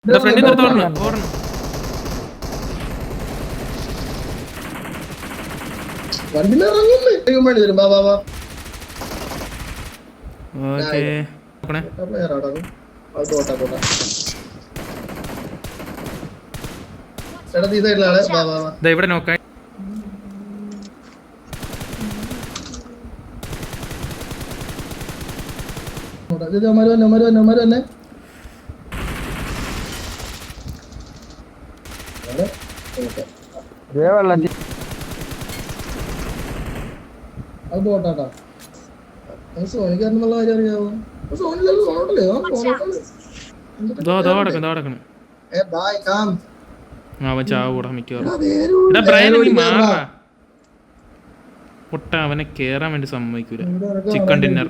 ഫ്രണ്ടിൽ നിർത്ത് ഓടണം. വണ്ടിയിലിറങ്ങുന്നേ വരും. ബാ ബാ ബാ ഓക്കേ പ്ലെയർ ആടാ പോട്ടാ പോട്ടാ. എടാ ഈ സൈഡിലാണ്. ബാ ബാ ബാ ഇവിടെ നോക്കാം. തന്നെ അത് പോട്ടാട്ടാ. സോണിക്കാരനുള്ള കാര്യം അറിയാവോ? സോണില്ലല്ലോ, സോണോട്ടല്ലേ അവൻ ചാവ് കൂടാ മിക്കവാറും. പൊട്ട അവനെ കേറാൻ വേണ്ടി സമ്മതിക്കൂല. Chicken dinner